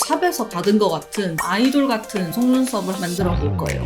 샵에서 받은 것 같은 아이돌 같은 속눈썹을 만들어 볼 거예요.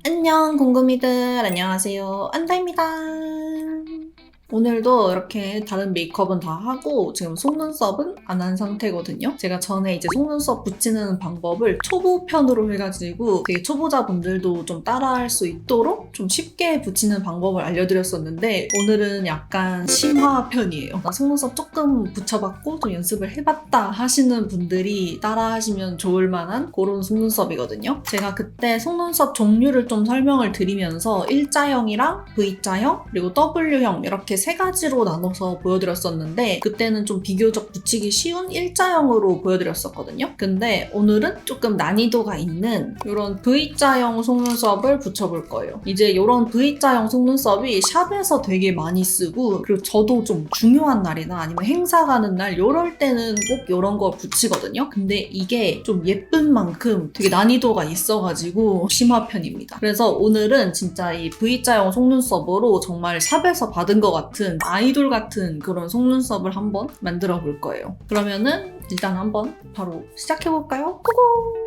안녕 궁금이들, 안녕하세요, 안다입니다. 오늘도 이렇게 다른 메이크업은 다 하고 지금 속눈썹은 안 한 상태거든요. 제가 전에 이제 속눈썹 붙이는 방법을 초보편으로 해가지고 되게 초보자분들도 좀 따라할 수 있도록 좀 쉽게 붙이는 방법을 알려드렸었는데 오늘은 약간 심화편이에요. 나 속눈썹 조금 붙여봤고 좀 연습을 해봤다 하시는 분들이 따라하시면 좋을 만한 그런 속눈썹이거든요. 제가 그때 속눈썹 종류를 좀 설명을 드리면서 일자형이랑 V자형 그리고 W형 이렇게 세 가지로 나눠서 보여드렸었는데 그때는 좀 비교적 붙이기 쉬운 일자형으로 보여드렸었거든요. 근데 오늘은 조금 난이도가 있는 이런 V자형 속눈썹을 붙여볼 거예요. 이제 이런 V자형 속눈썹이 샵에서 되게 많이 쓰고 그리고 저도 좀 중요한 날이나 아니면 행사 가는 날 이럴 때는 꼭 이런 거 붙이거든요. 근데 이게 좀 예쁜 만큼 되게 난이도가 있어가지고 심화편입니다. 그래서 오늘은 진짜 이 V자형 속눈썹으로 정말 샵에서 받은 것 같은 아이돌 같은 그런 속눈썹을 한번 만들어 볼 거예요. 그러면은 일단 한번 바로 시작해 볼까요? 고고!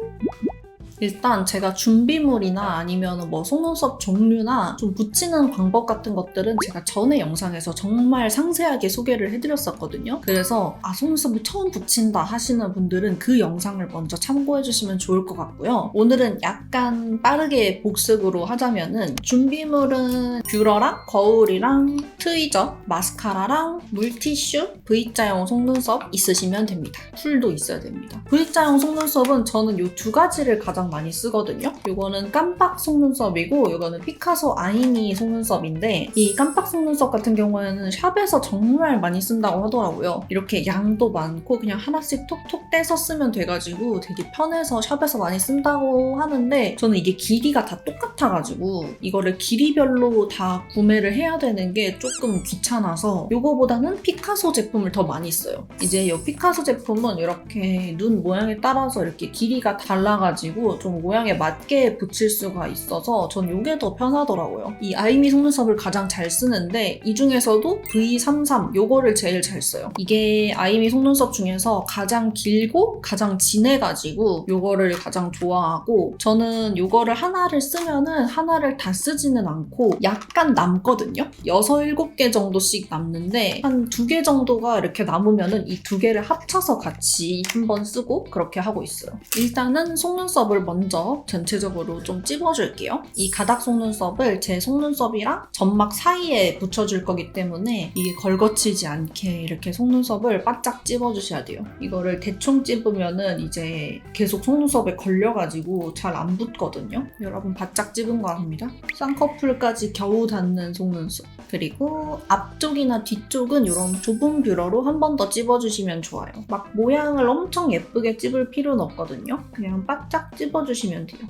일단 제가 준비물이나 아니면 뭐 속눈썹 종류나 좀 붙이는 방법 같은 것들은 제가 전에 영상에서 정말 상세하게 소개를 해드렸었거든요. 그래서 속눈썹을 처음 붙인다 하시는 분들은 그 영상을 먼저 참고해주시면 좋을 것 같고요. 오늘은 약간 빠르게 복습으로 하자면은 준비물은 뷰러랑 거울이랑 트위저, 마스카라랑 물티슈, V자형 속눈썹 있으시면 됩니다. 툴도 있어야 됩니다. V자형 속눈썹은 저는 이 두 가지를 가장 많이 쓰거든요. 이거는 깜빡 속눈썹이고 이거는 피카소 아이니 속눈썹인데 이 깜빡 속눈썹 같은 경우에는 샵에서 정말 많이 쓴다고 하더라고요. 이렇게 양도 많고 그냥 하나씩 톡톡 떼서 쓰면 돼가지고 되게 편해서 샵에서 많이 쓴다고 하는데 저는 이게 길이가 다 똑같아가지고 이거를 길이별로 다 구매를 해야 되는 게 조금 귀찮아서 이거보다는 피카소 제품을 더 많이 써요. 이제 이 피카소 제품은 이렇게 눈 모양에 따라서 이렇게 길이가 달라가지고 좀 모양에 맞게 붙일 수가 있어서 전 이게 더 편하더라고요. 이 아이미 속눈썹을 가장 잘 쓰는데 이 중에서도 V33 요거를 제일 잘 써요. 이게 아이미 속눈썹 중에서 가장 길고 가장 진해가지고 요거를 가장 좋아하고 저는 요거를 하나를 쓰면은 하나를 다 쓰지는 않고 약간 남거든요. 6, 7개 정도씩 남는데 한 2개 정도가 이렇게 남으면은 이 2개를 합쳐서 같이 한번 쓰고 그렇게 하고 있어요. 일단은 속눈썹을 먼저 전체적으로 좀 찝어줄게요. 이 가닥 속눈썹을 제 속눈썹이랑 점막 사이에 붙여줄 거기 때문에 이게 걸거치지 않게 이렇게 속눈썹을 바짝 찝어주셔야 돼요. 이거를 대충 찝으면은 이제 계속 속눈썹에 걸려가지고 잘 안 붙거든요. 여러분 바짝 찝은 거 아닙니다. 쌍꺼풀까지 겨우 닿는 속눈썹. 그리고 앞쪽이나 뒤쪽은 이런 좁은 뷰러로 한 번 더 찝어주시면 좋아요. 막 모양을 엄청 예쁘게 찝을 필요는 없거든요. 그냥 바짝 찝어주시면 돼요.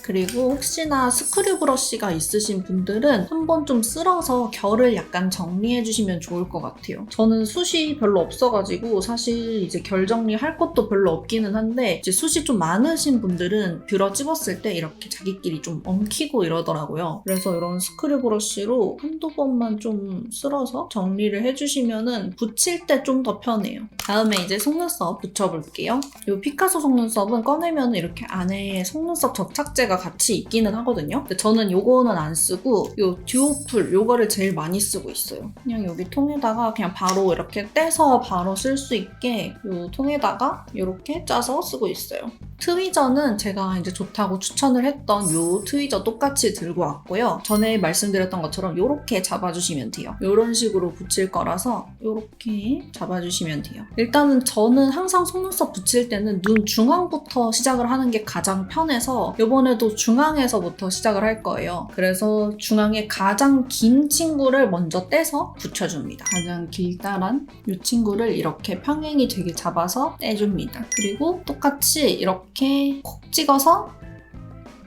그리고 혹시나 스크류 브러쉬가 있으신 분들은 한번 좀 쓸어서 결을 약간 정리해주시면 좋을 것 같아요. 저는 숱이 별로 없어가지고 사실 이제 결 정리할 것도 별로 없기는 한데 이제 숱이 좀 많으신 분들은 뷰러 찝었을 때 이렇게 자기끼리 좀 엉키고 이러더라고요. 그래서 이런 스크류 브러쉬로 한두 번만 좀 쓸어서 정리를 해주시면은 붙일 때 좀 더 편해요. 다음에 이제 속눈썹 붙여볼게요. 이 피카소 속눈썹은 꺼내면 이렇게 안에 속눈썹 접착제가 같이 있기는 하거든요. 근데 저는 요거는 안 쓰고 요 듀오풀 요거를 제일 많이 쓰고 있어요. 그냥 여기 통에다가 그냥 바로 이렇게 떼서 바로 쓸 수 있게 요 통에다가 이렇게 짜서 쓰고 있어요. 트위저는 제가 이제 좋다고 추천을 했던 요 트위저 똑같이 들고 왔고요. 전에 말씀드렸던 것처럼 요렇게 잡아주시면 돼요. 요런 식으로 붙일 거라서 요렇게 잡아주시면 돼요. 일단은 저는 항상 속눈썹 붙일 때는 눈 중앙부터 시작을 하는 게 가장 편해서 이번에도 중앙에서부터 시작을 할 거예요. 그래서 중앙에 가장 긴 친구를 먼저 떼서 붙여줍니다. 가장 길다란 이 친구를 이렇게 평행이 되게 잡아서 떼줍니다. 그리고 똑같이 이렇게 콕 찍어서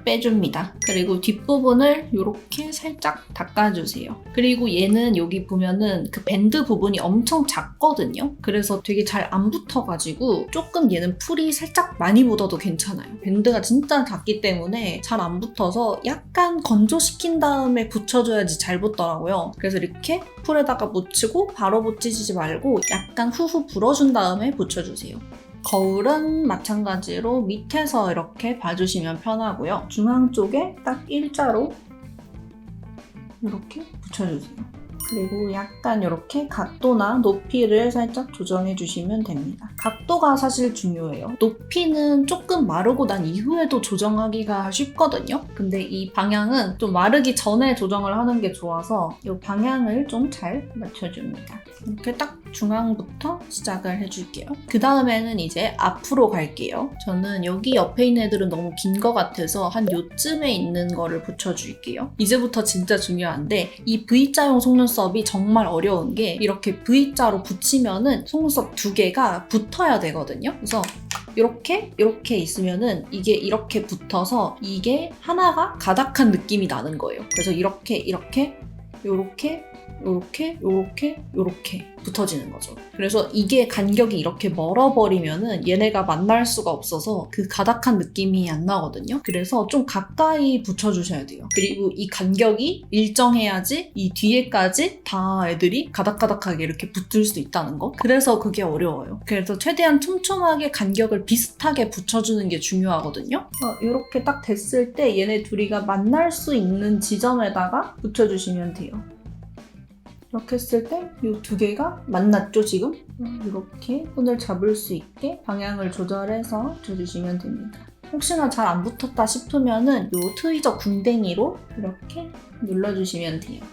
빼줍니다. 그리고 뒷부분을 이렇게 살짝 닦아주세요. 그리고 얘는 여기 보면은 그 밴드 부분이 엄청 작거든요. 그래서 되게 잘 안 붙어가지고 조금 얘는 풀이 살짝 많이 묻어도 괜찮아요. 밴드가 진짜 작기 때문에 잘 안 붙어서 약간 건조시킨 다음에 붙여줘야지 잘 붙더라고요. 그래서 이렇게 풀에다가 묻히고 바로 붙이지 말고 약간 후후 불어준 다음에 붙여주세요. 거울은 마찬가지로 밑에서 이렇게 봐주시면 편하고요. 중앙 쪽에 딱 일자로 이렇게 붙여주세요. 그리고 약간 이렇게 각도나 높이를 살짝 조정해 주시면 됩니다. 각도가 사실 중요해요. 높이는 조금 마르고 난 이후에도 조정하기가 쉽거든요. 근데 이 방향은 좀 마르기 전에 조정을 하는 게 좋아서 이 방향을 좀 잘 맞춰줍니다. 이렇게 딱 중앙부터 시작을 해줄게요. 그 다음에는 이제 앞으로 갈게요. 저는 여기 옆에 있는 애들은 너무 긴 것 같아서 한 요쯤에 있는 거를 붙여줄게요. 이제부터 진짜 중요한데 이 V자용 속눈썹이 정말 어려운 게 이렇게 V자로 붙이면은 속눈썹 두 개가 붙어야 되거든요. 그래서 이렇게 있으면은 이게 이렇게 붙어서 이게 하나가 가닥한 느낌이 나는 거예요. 그래서 이렇게 붙어지는 거죠. 그래서 이게 간격이 이렇게 멀어버리면은 얘네가 만날 수가 없어서 그 가닥한 느낌이 안 나거든요. 그래서 좀 가까이 붙여주셔야 돼요. 그리고 이 간격이 일정해야지 이 뒤에까지 다 애들이 가닥가닥하게 이렇게 붙을 수 있다는 거. 그래서 그게 어려워요. 그래서 최대한 촘촘하게 간격을 비슷하게 붙여주는 게 중요하거든요. 이렇게 딱 됐을 때 얘네 둘이가 만날 수 있는 지점에다가 붙여주시면 돼요. 이렇게 했을 때 이 두 개가 만났죠, 지금? 이렇게 손을 잡을 수 있게 방향을 조절해서 붙여주시면 됩니다. 혹시나 잘 안 붙었다 싶으면은 이 트위저 궁뎅이로 이렇게 눌러주시면 돼요.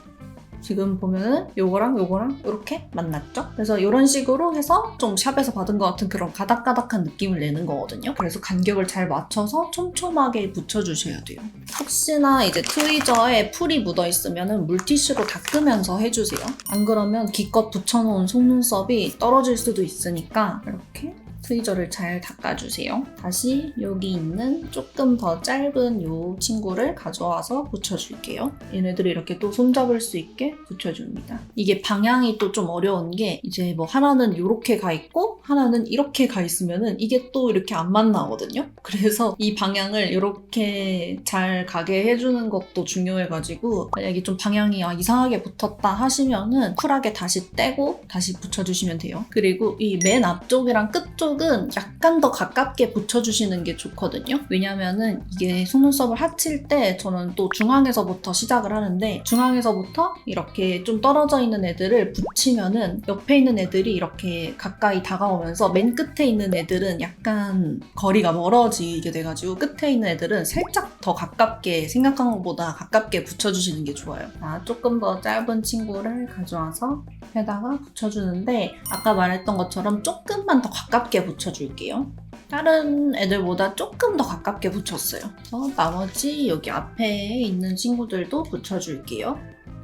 지금 보면은 요거랑 이렇게 만났죠? 그래서 이런 식으로 해서 좀 샵에서 받은 것 같은 그런 가닥가닥한 느낌을 내는 거거든요. 그래서 간격을 잘 맞춰서 촘촘하게 붙여주셔야 돼요. 혹시나 이제 트위저에 풀이 묻어있으면은 물티슈로 닦으면서 해주세요. 안 그러면 기껏 붙여놓은 속눈썹이 떨어질 수도 있으니까 이렇게 트위저를 잘 닦아주세요. 다시 여기 있는 조금 더 짧은 이 친구를 가져와서 붙여줄게요. 얘네들이 이렇게 또 손잡을 수 있게 붙여줍니다. 이게 방향이 또 좀 어려운 게 이제 뭐 하나는 이렇게 가 있고 하나는 이렇게 가 있으면은 이게 또 이렇게 안 만나거든요. 그래서 이 방향을 이렇게 잘 가게 해주는 것도 중요해가지고 만약에 좀 방향이 이상하게 붙었다 하시면은 쿨하게 다시 떼고 다시 붙여주시면 돼요. 그리고 이 맨 앞쪽이랑 끝쪽 은 약간 더 가깝게 붙여주시는 게 좋거든요. 왜냐면은 이게 속눈썹을 합칠 때 저는 또 중앙에서부터 시작을 하는데 중앙에서부터 이렇게 좀 떨어져 있는 애들을 붙이면은 옆에 있는 애들이 이렇게 가까이 다가오면서 맨 끝에 있는 애들은 약간 거리가 멀어지게 돼가지고 끝에 있는 애들은 살짝 더 가깝게 생각한 것보다 가깝게 붙여주시는 게 좋아요. 조금 더 짧은 친구를 가져와서 옆에다가 붙여주는데 아까 말했던 것처럼 조금만 더 가깝게 붙여줄게요. 다른 애들보다 조금 더 가깝게 붙였어요. 그래서 나머지 여기 앞에 있는 친구들도 붙여줄게요.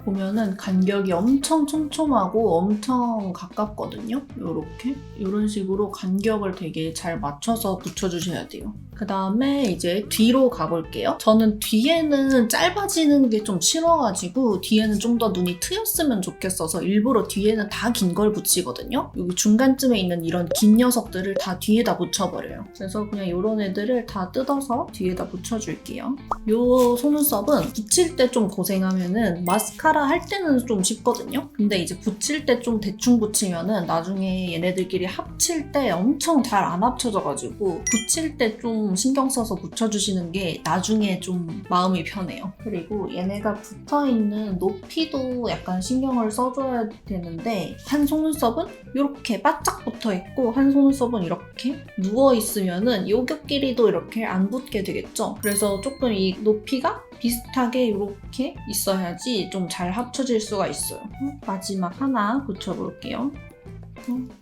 보면은 간격이 엄청 촘촘하고 엄청 가깝거든요. 요렇게 이런 식으로 간격을 되게 잘 맞춰서 붙여주셔야 돼요. 그 다음에 이제 뒤로 가볼게요. 저는 뒤에는 짧아지는 게 좀 싫어가지고 뒤에는 좀 더 눈이 트였으면 좋겠어서 일부러 뒤에는 다 긴 걸 붙이거든요. 여기 중간쯤에 있는 이런 긴 녀석들을 다 뒤에다 붙여버려요. 그래서 그냥 이런 애들을 다 뜯어서 뒤에다 붙여줄게요. 요 속눈썹은 붙일 때 좀 고생하면은 마스카라 할 때는 좀 쉽거든요. 근데 이제 붙일 때 좀 대충 붙이면은 나중에 얘네들끼리 합칠 때 엄청 잘 안 합쳐져가지고 붙일 때 좀 신경 써서 붙여주시는 게 나중에 좀 마음이 편해요. 그리고 얘네가 붙어있는 높이도 약간 신경을 써줘야 되는데 한 속눈썹은 이렇게 바짝 붙어있고 한 속눈썹은 이렇게 누워있으면은 요격끼리도 이렇게 안 붙게 되겠죠. 그래서 조금 이 높이가 비슷하게 이렇게 있어야지 좀 잘 합쳐질 수가 있어요. 마지막 하나 붙여볼게요.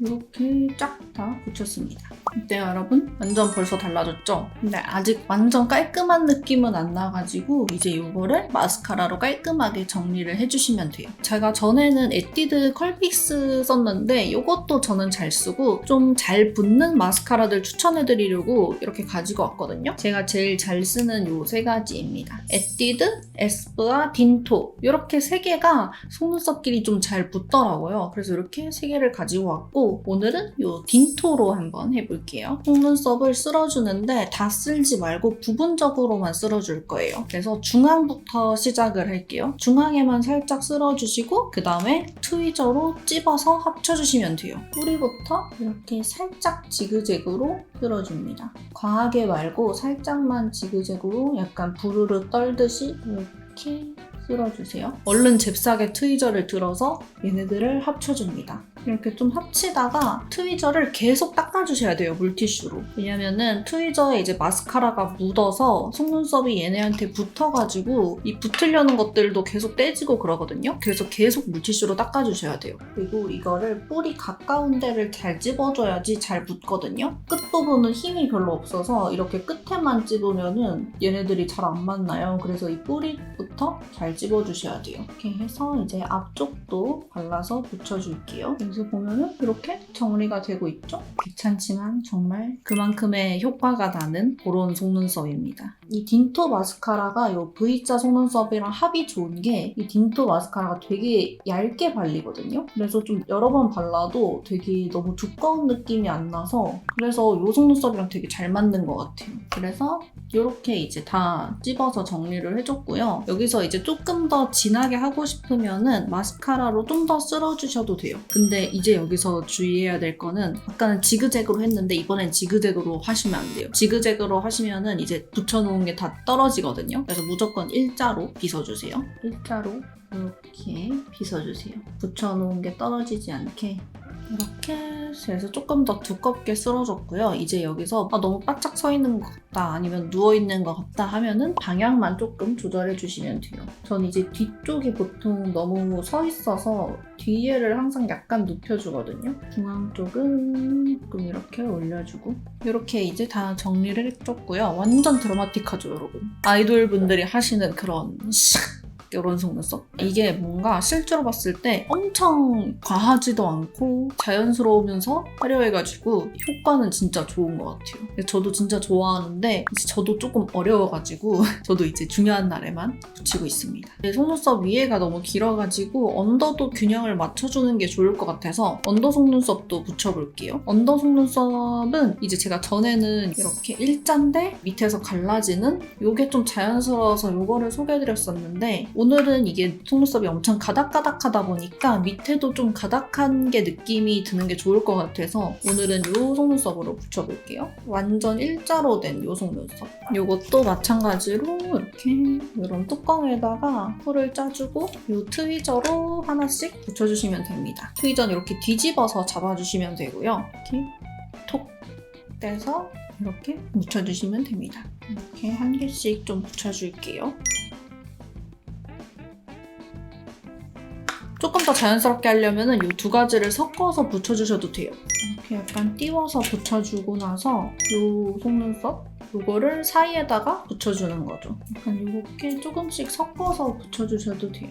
이렇게 쫙 다 붙였습니다. 어때요 여러분? 완전 벌써 달라졌죠? 근데 아직 완전 깔끔한 느낌은 안 나가지고 이제 이거를 마스카라로 깔끔하게 정리를 해주시면 돼요. 제가 전에는 에뛰드 컬픽스 썼는데 이것도 저는 잘 쓰고 좀 잘 붙는 마스카라들 추천해드리려고 이렇게 가지고 왔거든요. 제가 제일 잘 쓰는 이 세 가지입니다. 에뛰드, 에스쁘아, 딘토 이렇게 세 개가 속눈썹끼리 좀 잘 붙더라고요. 그래서 이렇게 세 개를 가지고 왔고 오늘은 이 딘토로 한번 해볼게요. 속눈썹을 쓸어주는데 다 쓸지 말고 부분적으로만 쓸어줄 거예요. 그래서 중앙부터 시작을 할게요. 중앙에만 살짝 쓸어주시고 그 다음에 트위저로 찝어서 합쳐주시면 돼요. 뿌리부터 이렇게 살짝 지그재그로 쓸어줍니다. 과하게 말고 살짝만 지그재그로 약간 부르르 떨듯이 이렇게 쓸어주세요. 얼른 잽싸게 트위저를 들어서 얘네들을 합쳐줍니다. 이렇게 좀 합치다가 트위저를 계속 닦아주셔야 돼요, 물티슈로. 왜냐면은 트위저에 이제 마스카라가 묻어서 속눈썹이 얘네한테 붙어가지고 이 붙으려는 것들도 계속 떼지고 그러거든요. 그래서 계속 물티슈로 닦아주셔야 돼요. 그리고 이거를 뿌리 가까운 데를 잘 찝어줘야지 잘 붙거든요. 끝부분은 힘이 별로 없어서 이렇게 끝에만 찝으면은 얘네들이 잘 안 맞나요. 그래서 이 뿌리부터 잘 찝어주셔야 돼요. 이렇게 해서 이제 앞쪽도 발라서 붙여줄게요. 여기서 보면은 이렇게 정리가 되고 있죠? 귀찮지만 정말 그만큼의 효과가 나는 그런 속눈썹입니다. 이 딘토 마스카라가 이 V자 속눈썹이랑 합이 좋은 게 이 딘토 마스카라가 되게 얇게 발리거든요? 그래서 좀 여러 번 발라도 되게 너무 두꺼운 느낌이 안 나서 그래서 이 속눈썹이랑 되게 잘 맞는 것 같아요. 그래서 이렇게 이제 다 찝어서 정리를 해줬고요. 여기서 이제 조금 더 진하게 하고 싶으면은 마스카라로 좀 더 쓸어주셔도 돼요. 근데 이제 여기서 주의해야 될 거는 아까는 지그재그로 했는데 이번엔 지그재그로 하시면 안 돼요. 지그재그로 하시면은 이제 붙여놓은 게 다 떨어지거든요. 그래서 무조건 일자로 빗어주세요. 일자로 이렇게 빗어주세요. 붙여놓은 게 떨어지지 않게. 이렇게 해서 조금 더 두껍게 쓸어줬고요. 이제 여기서 너무 바짝 서 있는 것 같다 아니면 누워 있는 것 같다 하면은 방향만 조금 조절해 주시면 돼요. 전 이제 뒤쪽이 보통 너무 서 있어서 뒤에를 항상 약간 눕혀주거든요. 중앙 쪽은 조금 이렇게 올려주고 이렇게 이제 다 정리를 해줬고요. 완전 드라마틱하죠 여러분. 아이돌 분들이 하시는 그런 이런 속눈썹? 이게 뭔가 실제로 봤을 때 엄청 과하지도 않고 자연스러우면서 화려해가지고 효과는 진짜 좋은 것 같아요. 저도 진짜 좋아하는데 이제 저도 조금 어려워가지고 저도 이제 중요한 날에만 붙이고 있습니다. 속눈썹 위에가 너무 길어가지고 언더도 균형을 맞춰주는 게 좋을 것 같아서 언더 속눈썹도 붙여볼게요. 언더 속눈썹은 이제 제가 전에는 이렇게 일자인데 밑에서 갈라지는 이게 좀 자연스러워서 이거를 소개해드렸었는데 오늘은 이게 속눈썹이 엄청 가닥가닥하다 보니까 밑에도 좀 가닥한 게 느낌이 드는 게 좋을 것 같아서 오늘은 이 속눈썹으로 붙여볼게요. 완전 일자로 된 이 속눈썹. 이것도 마찬가지로 이렇게 이런 뚜껑에다가 풀을 짜주고 이 트위저로 하나씩 붙여주시면 됩니다. 트위저는 이렇게 뒤집어서 잡아주시면 되고요. 이렇게 톡 떼서 이렇게 묻혀주시면 됩니다. 이렇게 한 개씩 좀 붙여줄게요. 조금 더 자연스럽게 하려면 이 두 가지를 섞어서 붙여주셔도 돼요. 이렇게 약간 띄워서 붙여주고 나서 이 속눈썹 이거를 사이에다가 붙여주는 거죠. 약간 이렇게 조금씩 섞어서 붙여주셔도 돼요.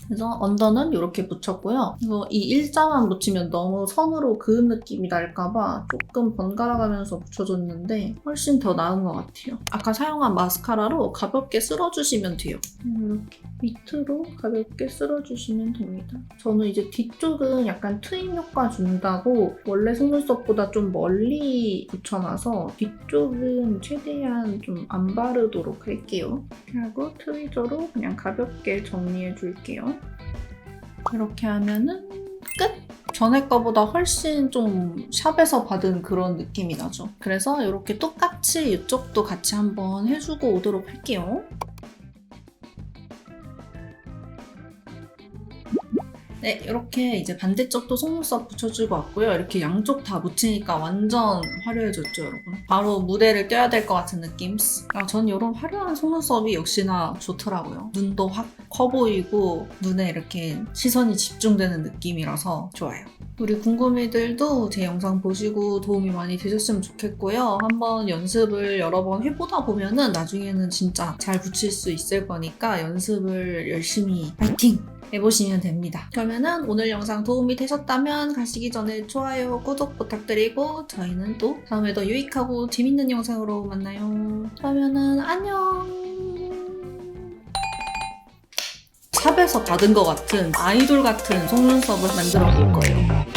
그래서 언더는 이렇게 붙였고요. 그래서 이 일자만 붙이면 너무 선으로 그은 느낌이 날까봐 조금 번갈아가면서 붙여줬는데 훨씬 더 나은 것 같아요. 아까 사용한 마스카라로 가볍게 쓸어주시면 돼요. 이렇게 밑으로 가볍게 쓸어주시면 됩니다. 저는 이제 뒤쪽은 약간 트임 효과 준다고 원래 속눈썹보다 좀 멀리 붙여놔서 뒤쪽은 최대한 좀 안 바르도록 할게요. 이렇게 하고 트위저로 그냥 가볍게 정리해줄게요. 이렇게 하면은 끝! 전에 거보다 훨씬 좀 샵에서 받은 그런 느낌이 나죠. 그래서 이렇게 똑같이 이쪽도 같이 한번 해주고 오도록 할게요. 네, 이렇게 이제 반대쪽도 속눈썹 붙여주고 왔고요. 이렇게 양쪽 다 묻히니까 완전 화려해졌죠, 여러분? 바로 무대를 떼야 될 것 같은 느낌? 전 이런 화려한 속눈썹이 역시나 좋더라고요. 눈도 확 커 보이고 눈에 이렇게 시선이 집중되는 느낌이라서 좋아요. 우리 궁금이들도 제 영상 보시고 도움이 많이 되셨으면 좋겠고요. 한번 연습을 여러 번 해보다 보면은 나중에는 진짜 잘 붙일 수 있을 거니까 연습을 열심히 파이팅! 해보시면 됩니다. 그러면은 오늘 영상 도움이 되셨다면 가시기 전에 좋아요, 구독 부탁드리고 저희는 또 다음에 더 유익하고 재밌는 영상으로 만나요. 그러면은 안녕! 샵에서 받은 것 같은 아이돌 같은 속눈썹을 만들어 볼 거예요.